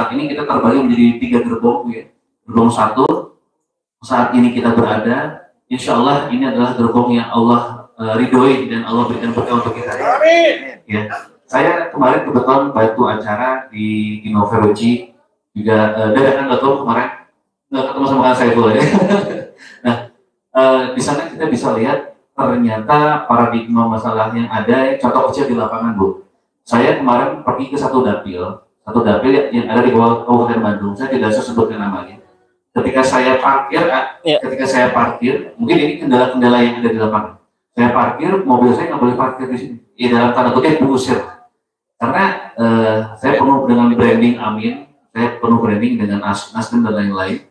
saat ini kita terbagi menjadi 3 gerbong ya. Gerbong 1 saat ini kita berada, insya Allah ini adalah gerbong yang Allah ridhoi dan Allah berikan berkah untuk kita. Amin. Ya, saya kemarin kebetulan bantu acara di Innova Roci juga dadakan nggak tahu kemarin nggak ketemu sama Kang Saiful ya. Nah, di sana kita bisa lihat ternyata paradigma masalah yang ada, contoh kecil di lapangan Bu. Saya kemarin pergi ke satu dapil yang ada di Kabupaten Bandung. Saya tidak usah sebutkan namanya. Ketika saya parkir, mungkin ini kendala-kendala yang ada di lapangan. Saya parkir, mobil saya nggak boleh parkir di sini. Dalam tanda kutip diusir. Karena saya penuh dengan branding Amin, saya penuh branding dengan Nasdem dan lain-lain.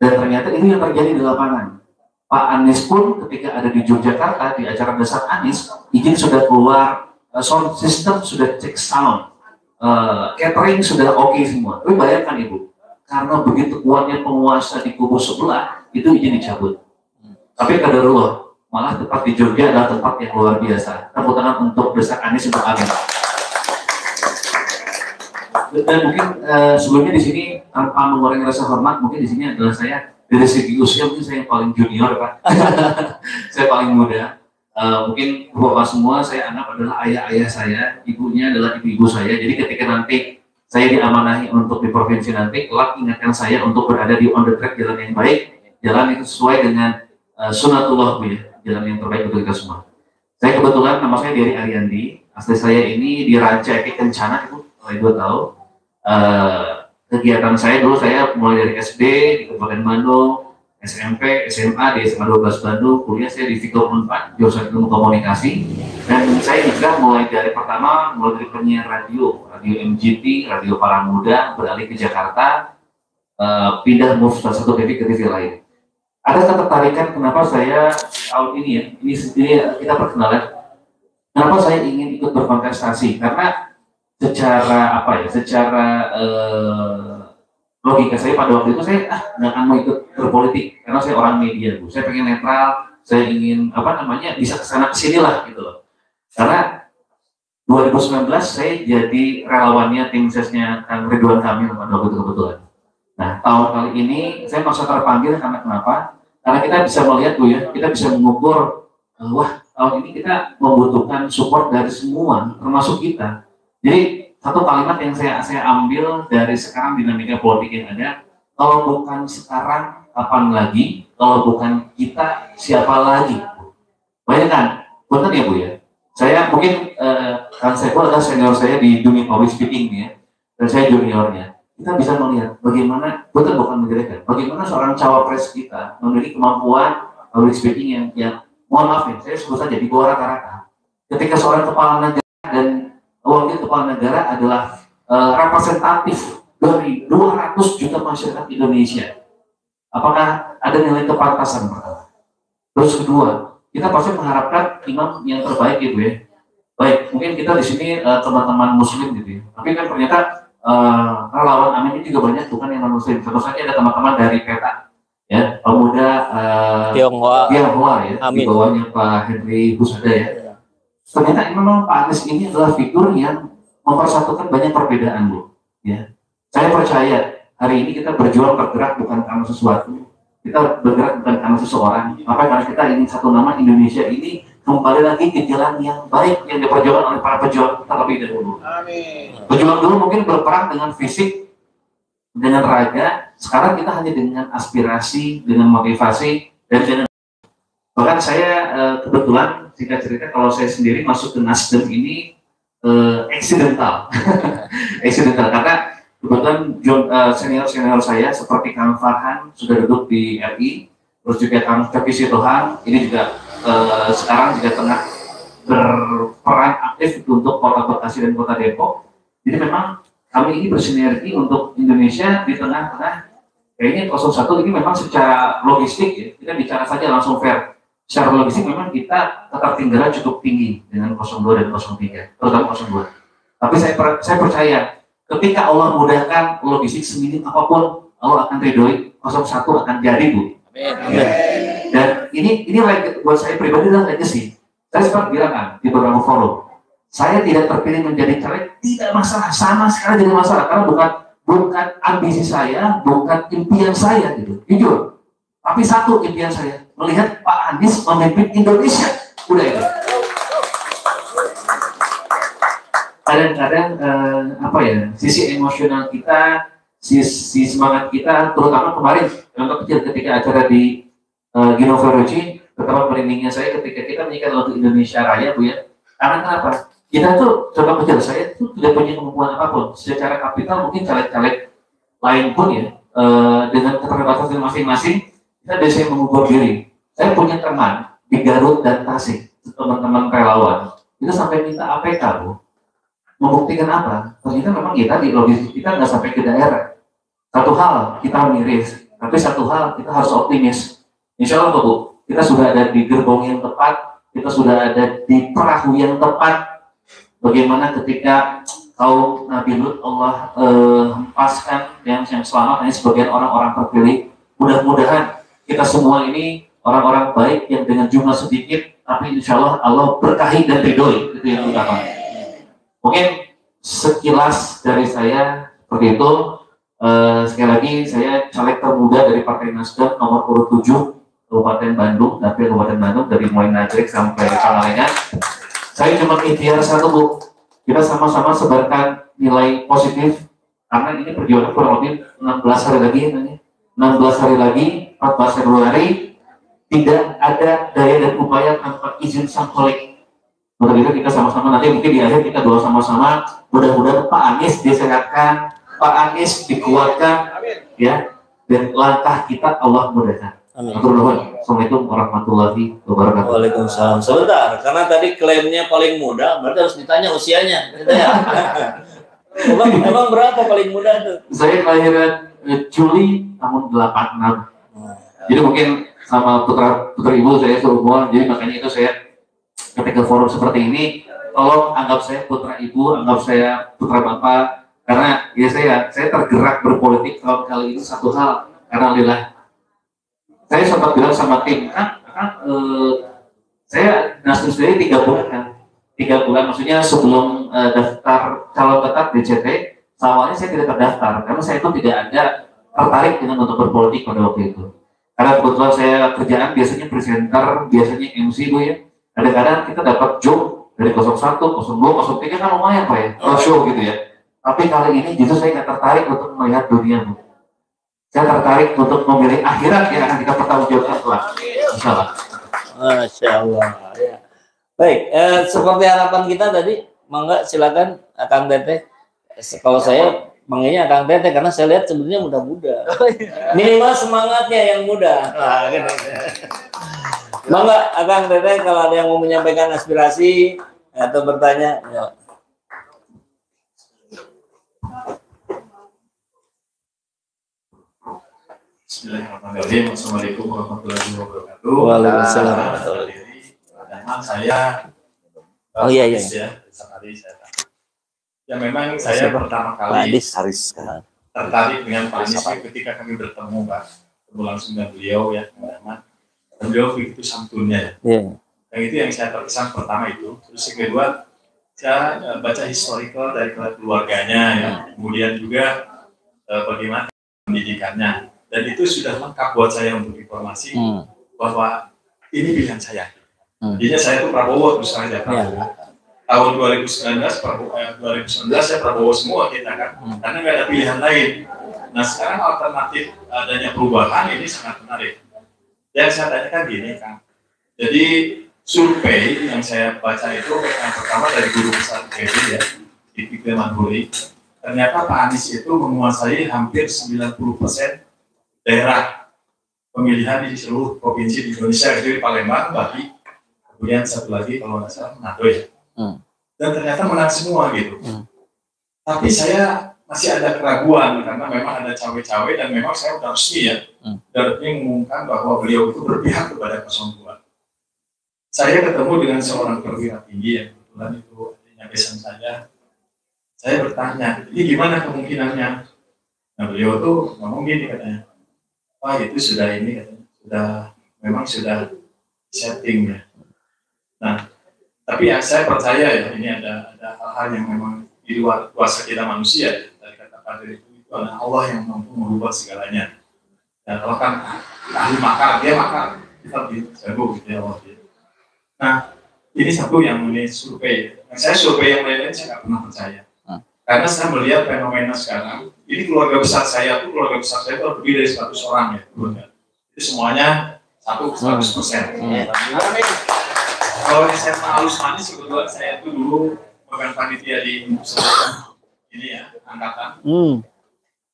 Dan ternyata ini yang terjadi di lapangan. Pak Anies pun ketika ada di Yogyakarta di acara Dasar Anies, izin sudah keluar, sound system sudah cek sound, catering sudah oke semua. Tapi bayangkan Ibu, karena begitu kuatnya penguasa di kubu sebelah, itu izin dicabut. Tapi kadarullah, malah tempat di Jogja adalah tempat yang luar biasa. Tepuk tangan untuk Dasar Anies untuk Amin. Dan mungkin sebelumnya di sini tanpa mengurangi rasa hormat, mungkin di sini adalah saya dari segi usia mungkin saya yang paling junior Pak. Saya paling muda. Mungkin Bapak semua saya anggap adalah ayah-ayah saya, ibunya adalah ibu-ibu saya. Jadi ketika nanti saya diamanahi untuk di provinsi nanti, kelak ingatkan saya untuk berada di on the track jalan yang baik, jalan yang sesuai dengan sunatullah Bu ya, jalan yang terbaik untuk kita semua. Saya kebetulan nama saya Dery Ariandi, asli saya ini di Ranca Eki Kencana Ibu, kalau Ibu tahu. Kegiatan saya dulu saya mulai dari SD di Kabupaten Bandung, SMP, SMA di SMA 12 Bandung, kuliah saya di Viko 4, jurusan ilmu komunikasi, dan saya juga mulai dari penyiar radio MGT, radio Para Muda, beralih ke Jakarta, pindah move salah satu TV ke TV lain. Ada ketertarikan kenapa saya tahun ini ya, ini kita perkenalan, kenapa saya ingin ikut berkontestasi, karena secara logika saya pada waktu itu saya nggak akan mau ikut berpolitik karena saya orang media Bu. Saya pengen netral, saya ingin bisa kesana kesini lah gitu loh. Karena 2019 saya jadi relawannya tim sesnya Kang Ridwan Kamil pada waktu itu kebetulan. Nah tahun kali ini saya merasa terpanggil karena kenapa? Karena kita bisa melihat Bu ya, kita bisa mengukur wah tahun ini kita membutuhkan support dari semua termasuk kita. Jadi satu kalimat yang saya ambil dari sekarang dinamika politik yang ada, kalau bukan sekarang, kapan lagi? Kalau bukan kita, siapa lagi? Bayangkan, benar ya Bu ya? Saya mungkin, Kang Saiful adalah senior saya di dunia public speaking ya, dan saya juniornya. Kita bisa melihat bagaimana, betul bukan menjadikan, bagaimana seorang cawapres kita memiliki kemampuan public speaking yang mohon maaf ya, saya sebut saja di bawah rata-rata. Ketika seorang kepala negara dan wakil kepala negara adalah representatif dari 200 juta masyarakat Indonesia. Apakah ada nilai kepantasan pertama? Terus kedua, kita pasti mengharapkan imam yang terbaik Ibu ya. Baik, mungkin kita di sini teman-teman muslim gitu ya. Tapi kan ternyata relawan Amin ini juga banyak bukan yang non muslim. Tentu saja ada teman-teman dari PETA ya, pemuda Tionghoa ya, Amin. Di bawahnya Pak Henry Husada ya. Ternyata memang Pak Anies ini adalah figur yang mempersatukan banyak perbedaan Bu. Ya, saya percaya hari ini kita berjuang bergerak bukan karena sesuatu, kita bergerak bukan karena seseorang, apa karena kita ingin satu nama Indonesia ini kembali lagi ke jalan yang baik yang diperjuangkan oleh para pejuang terlebih dahulu. Amin. Pejuang dulu mungkin berperang dengan fisik, dengan raga, sekarang kita hanya dengan aspirasi, dengan motivasi, dan dengan bahkan saya kebetulan singkat cerita kalau saya sendiri masuk ke Nasdem ini accidental karena kebetulan senior saya seperti Kang Farhan sudah duduk di RI, terus juga Kang Coki Sitohan ini juga sekarang juga tengah berperan aktif untuk Kota Bekasi dan Kota Depok. Jadi memang kami ini bersinergi untuk Indonesia di tengah-tengah. Kayaknya 01 ini memang secara logistik ya, kita bicara saja langsung fair. Secara logistik memang kita ketertinggalan cukup tinggi dengan 02 dan 03, terutama 02. Tapi saya percaya ketika Allah mudahkan logistik seminim apapun, Allah akan ridhoi, 01 akan jadi Bu. Amin. Dan ini buat saya pribadi adalah legacy. Saya sempat bilang kan di beberapa forum, saya tidak terpilih menjadi caleg tidak masalah, sama sekali tidak masalah karena bukan ambisi saya, bukan impian saya gitu, jujur. Tapi satu impian saya, melihat Pak Anies memimpin Indonesia. Udah itu. Kadang-kadang apa ya, sisi emosional kita, sisi semangat kita, terutama kemarin contoh kecil ketika acara di Ginova Roci, betapa merindingnya saya ketika kita menyanyikan lagu Indonesia Raya, Bu ya. Karena kenapa? Kita tuh contoh kecil, saya tuh tidak punya kemampuan apapun. Secara kapital mungkin caleg-caleg lain pun ya, dengan keterbatasan masing-masing, kita biasanya mengukur diri. Saya punya teman di Garut dan Tasik, teman-teman relawan, itu sampai minta APK, Bu. Membuktikan apa? Ternyata memang kita di logistik kita nggak sampai ke daerah. Satu hal kita miris, tapi satu hal kita harus optimis. Insya Allah Bu, kita sudah ada di gerbong yang tepat, kita sudah ada di perahu yang tepat. Bagaimana ketika kaum Nabi Lut Allah hempaskan yang selamat, hanya sebagian orang-orang terpilih. Mudah-mudahan kita semua ini orang-orang baik yang dengan jumlah sedikit, tapi insya Allah Allah berkahi dan ridhoi. Itu yang utama. Mungkin sekilas dari saya seperti itu. Sekali lagi saya caleg termuda dari Partai Nasdem nomor urut 7 Kabupaten Bandung, dapil Kabupaten Bandung dari mulai Nagrek sampai Pangalengan. Saya cuma ikhtiar satu Bu, kita sama-sama sebarkan nilai positif karena ini perjuangan kurang lebih 16 hari lagi ya, 16 hari lagi 14 Februari tidak ada daya dan upaya tanpa izin sang Khalik. Untuk itu kita sama-sama nanti mungkin di akhir kita doa sama-sama, mudah-mudahan Pak Anies disehatkan, Pak Anies dikuatkan, ya, dan langkah kita Allah mudahkan. Assalamualaikum warahmatullahi wabarakatuh. Waalaikumsalam. Sebentar, karena tadi klaimnya paling muda, berarti harus ditanya usianya. Gitu ya. emang berapa paling muda tuh? Saya kelahiran Juli tahun 86. Jadi mungkin sama putra ibu saya seumur, jadi makanya itu saya ketika forum seperti ini, tolong anggap saya putra ibu, anggap saya putra bapak, karena ya saya tergerak berpolitik tahun kali ini satu hal, karena alhamdulillah saya sempat bilang sama tim, saya nasib sendiri 3 bulan kan, 3 bulan maksudnya sebelum daftar calon tetap DCT, awalnya saya tidak terdaftar karena saya itu tidak ada tertarik dengan untuk berpolitik pada waktu itu. Karena kebetulan saya kerjaan biasanya presenter, biasanya MC Bu ya. Kadang-kadang kita dapat job dari 01, 02, 03 kan lumayan Pak ya, show gitu ya. Tapi kali ini justru saya nggak tertarik untuk melihat dunia Bu. Saya tertarik untuk memilih akhirat yang akan kita pertanggungjawabkan Tuhan. Insya Allah. Masya Allah. Ya. Baik, seperti harapan kita tadi, mangga silakan Akang Teteh. Kalau saya manggilnya Akang Teteh karena saya lihat sebenarnya muda-muda. Minimal semangatnya yang muda. Nah, gitu. Mangga Akang Teteh kalau ada yang mau menyampaikan aspirasi atau bertanya. Ya. Bismillahirrahmanirrahim. Assalamualaikum warahmatullahi wabarakatuh. Waalaikumsalam. Memang saya iya. Ya, ya memang saya pertama kali tertarik dengan Pak Anies ketika kami bertemu Pak, langsung dengan beliau ya, teman-teman. Dan beliau begitu santunnya ya. Yang itu yang saya terkesan pertama itu. Terus yang kedua, saya baca historical dari keluarganya ya. Kemudian juga bagaimana pendidikannya. Dan itu sudah lengkap buat saya untuk informasi bahwa ini pilihan saya. Jadinya saya itu Prabowo terus saja Prabowo. Tahun 2019 saya Prabowo semua kita kan, karena nggak ada pilihan lain. Nah sekarang alternatif adanya perubahan ini sangat menarik. Yang saya tanyakan gini Kang, jadi survei yang saya baca itu yang pertama dari guru besar PBB ya, di Fikri Manhuri, ternyata Pak Anies itu menguasai hampir 90% daerah pemilihan di seluruh provinsi di Indonesia, jadi Palembang, Bali, kemudian satu lagi kalau nggak salah Manado ya. Dan ternyata menang semua gitu. Tapi saya masih ada keraguan karena memang ada cawe-cawe dan memang saya sudah resmi ya, dan mengumumkan bahwa beliau itu berpihak kepada 02. Saya ketemu dengan seorang perwira tinggi yang kebetulan itu adanya besan saya bertanya, ini gimana kemungkinannya? Nah beliau tuh ngomong gini katanya, wah itu sudah ini katanya, sudah setting ya. Nah, tapi ya saya percaya ya ini ada hal-hal yang memang di luar kuasa kita manusia ya. Tadi kata Pak Dir itu Karena Allah yang mampu merubah segalanya. Dan Allah kan ahli makar, dia makar, kita lebih jago gitu ya Allah. Nah, ini satu yang ini survei. Nah, saya survei yang lain-lain saya nggak pernah percaya. Karena saya melihat fenomena sekarang, ini keluarga besar saya itu lebih dari 100 orang ya keluarga. Itu semuanya 100%. Kalau SMA halus manis kebetulan saya itu dulu bukan panitia di ini ya angkatan.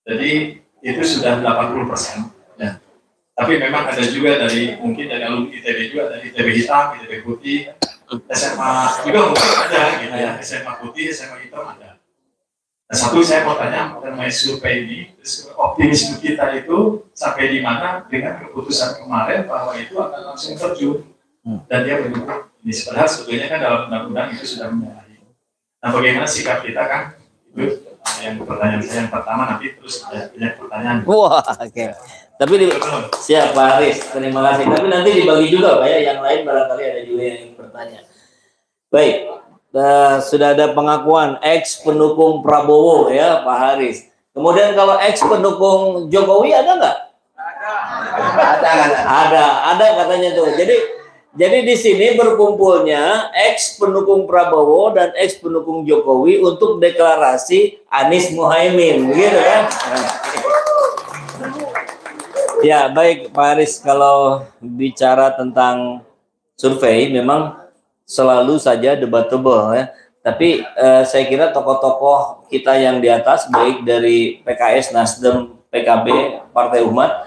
Jadi itu sudah 80%. Ya. Tapi memang ada juga mungkin dari alumni ITB juga, dari ITB hitam, ITB putih, SMA juga mungkin ada gitu ya, SMA putih, SMA hitam ada. Nah, satu saya mau tanya mengenai survei ini, optimisme kita itu sampai di mana dengan keputusan kemarin bahwa itu akan langsung terjun dan dia mendukung ini. Padahal sebetulnya kan dalam undang-undang itu sudah menyalahi. Nah, bagaimana sikap kita kan itu yang pertanyaan saya yang pertama, nanti terus ada banyak pertanyaan. Wah, oke. Tapi siap Pak Haris, terima kasih. Tapi nanti dibagi juga Pak ya, yang lain barangkali ada juga yang ingin bertanya. Baik, sudah ada pengakuan ex pendukung Prabowo ya Pak Haris. Kemudian kalau ex pendukung Jokowi ada nggak? Ada katanya tuh. Jadi di sini berkumpulnya ex pendukung Prabowo dan ex pendukung Jokowi untuk deklarasi Anies Muhaimin, gitu kan? Ya baik Pak Haris, kalau bicara tentang survei memang selalu saja debatable ya. Tapi saya kira tokoh-tokoh kita yang di atas, baik dari PKS, Nasdem, PKB, Partai Umat,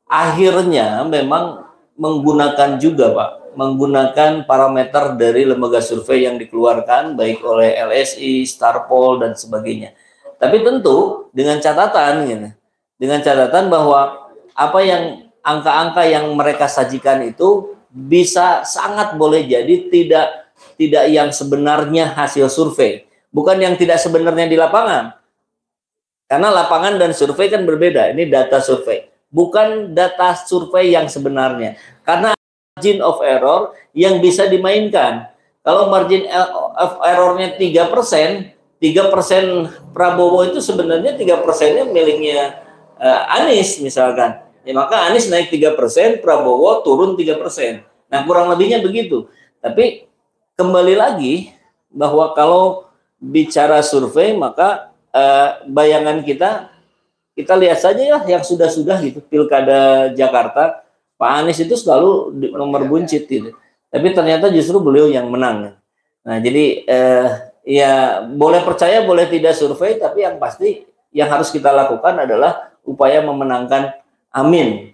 akhirnya memang menggunakan juga Pak, menggunakan parameter dari lembaga survei yang dikeluarkan baik oleh LSI, Starpoll dan sebagainya. Tapi tentu dengan catatan gitu. Dengan catatan bahwa apa yang angka-angka yang mereka sajikan itu bisa sangat boleh jadi tidak yang sebenarnya hasil survei, bukan yang tidak sebenarnya di lapangan. Karena lapangan dan survei kan berbeda. Ini data survei, bukan data survei yang sebenarnya. Karena margin of error yang bisa dimainkan. Kalau margin of errornya 3%, 3% Prabowo itu sebenarnya 3%-nya miliknya Anies misalkan. Ya maka Anies naik 3%, Prabowo turun 3%. Nah, kurang lebihnya begitu. Tapi kembali lagi bahwa kalau bicara survei maka bayangan kita lihat saja ya yang sudah-sudah gitu. Pilkada Jakarta, Pak Anies itu selalu nomor buncit gitu. Tapi ternyata justru beliau yang menang. Nah, jadi ya boleh percaya boleh tidak survei, tapi yang pasti yang harus kita lakukan adalah upaya memenangkan Amin